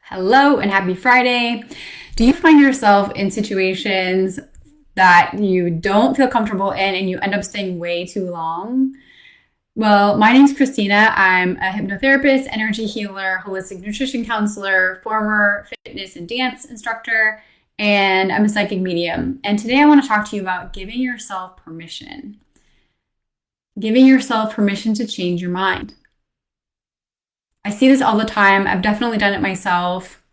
Hello and happy Friday. Do you find yourself in situations that you don't feel comfortable in and you end up staying way too long? Well, my name's Christina. I'm a hypnotherapist, energy healer, holistic nutrition counselor, former fitness and dance instructor, and I'm a psychic medium. And today I want to talk to you about giving yourself permission. Giving yourself permission to change your mind. I see this all the time. I've definitely done it myself.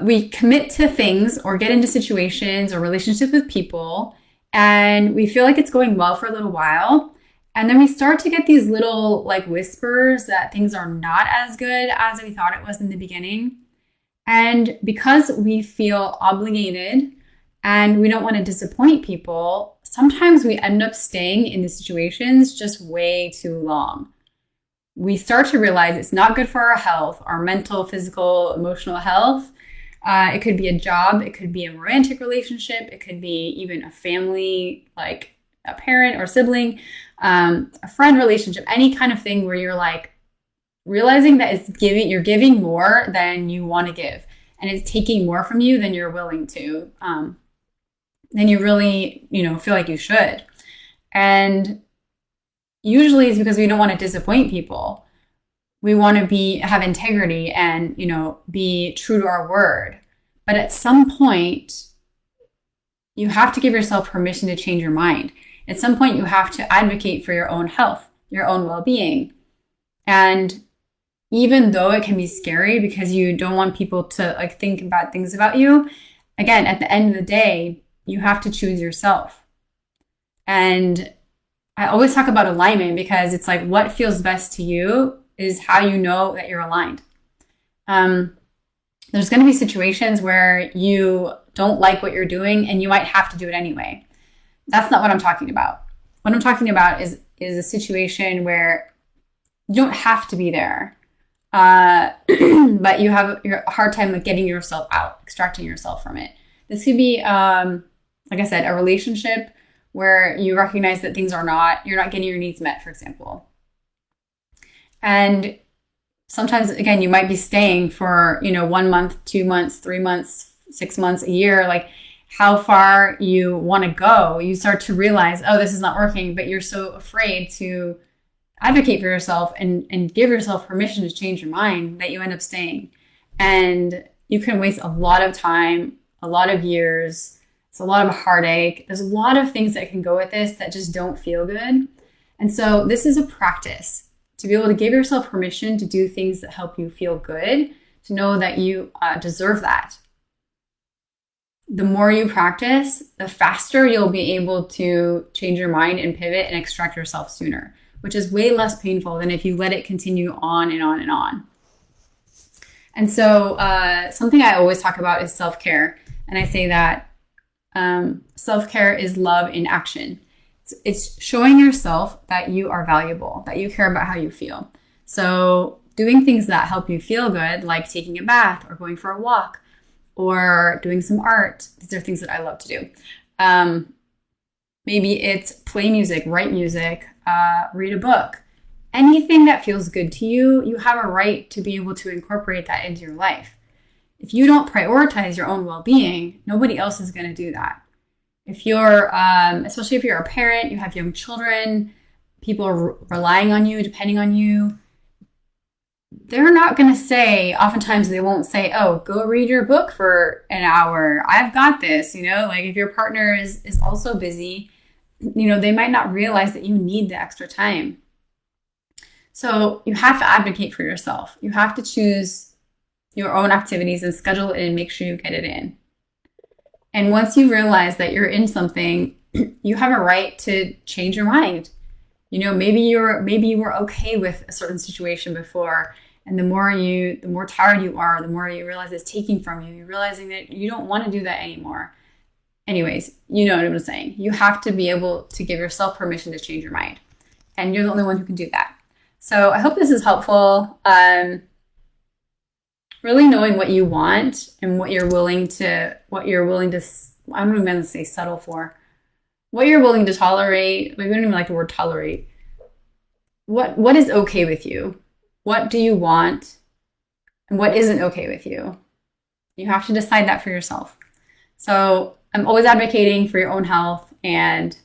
We commit to things or get into situations or relationships with people, and we feel like it's going well for a little while. And then we start to get these little whispers that things are not as good as we thought it was in the beginning. And because we feel obligated and we don't want to disappoint people, sometimes we end up staying in the situations just way too long. We start to realize it's not good for our health, our mental, physical, emotional health. It could be a job, it could be a romantic relationship, it could be even a family, like a parent or sibling, a friend relationship, any kind of thing where you're realizing that you're giving more than you want to give, and it's taking more from you than you're willing to, than you really, feel like you should. And usually it's because we don't want to disappoint people. We want to have integrity and, be true to our word. But at some point, you have to give yourself permission to change your mind. At some point, you have to advocate for your own health, your own well-being. And even though it can be scary because you don't want people to think bad things about you, again, at the end of the day, you have to choose yourself. And I always talk about alignment because it's what feels best to you is how you know that you're aligned. There's going to be situations where you don't like what you're doing and you might have to do it anyway. That's not what I'm talking about. What I'm talking about is a situation where you don't have to be there, but you have a hard time with getting yourself out, extracting yourself from it. This could be, like I said, a relationship where you recognize that you're not getting your needs met, for example. And sometimes, again, you might be staying for, 1 month, 2 months, 3 months, 6 months, a year, how far you want to go. You start to realize, oh, this is not working, but you're so afraid to advocate for yourself and give yourself permission to change your mind that you end up staying. And you can waste a lot of time, a lot of years. It's a lot of heartache. There's a lot of things that can go with this that just don't feel good. And so this is a practice to be able to give yourself permission to do things that help you feel good, to know that you deserve that. The more you practice, the faster you'll be able to change your mind and pivot and extract yourself sooner, which is way less painful than if you let it continue on and on and on. And so something I always talk about is self-care. And I say that self-care is love in action. It's showing yourself that you are valuable, that you care about how you feel. So doing things that help you feel good, like taking a bath or going for a walk or doing some art. These are things that I love to do. Maybe it's play music, write music, read a book. Anything that feels good to you, you have a right to be able to incorporate that into your life. If you don't prioritize your own well-being, nobody else is going to do that. If you're, especially if you're a parent, you have young children, people are relying on you, depending on you, they're not going to say, oftentimes they won't say, oh, go read your book for an hour. I've got this, if your partner is also busy, they might not realize that you need the extra time. So you have to advocate for yourself. You have to choose your own activities and schedule it and make sure you get it in. And once you realize that you're in something, you have a right to change your mind. Maybe you were okay with a certain situation before, and the more tired you are, the more you realize it's taking from you. You're realizing that you don't want to do that anymore. Anyways, you know what I'm saying. You have to be able to give yourself permission to change your mind, and you're the only one who can do that. So I hope this is helpful. Really knowing what you want and what you're willing to, I'm not even going to say settle for, what you're willing to tolerate. We don't even like the word tolerate. What is okay with you? What do you want? and what isn't okay with you. You have to decide that for yourself. So I'm always advocating for your own health, and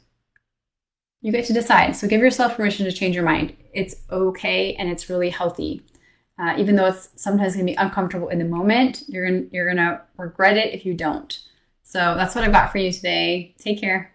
you get to decide. So give yourself permission to change your mind. It's okay, and it's really healthy. Even though it's sometimes going to be uncomfortable in the moment, you're gonna regret it if you don't. So that's what I've got for you today. Take care.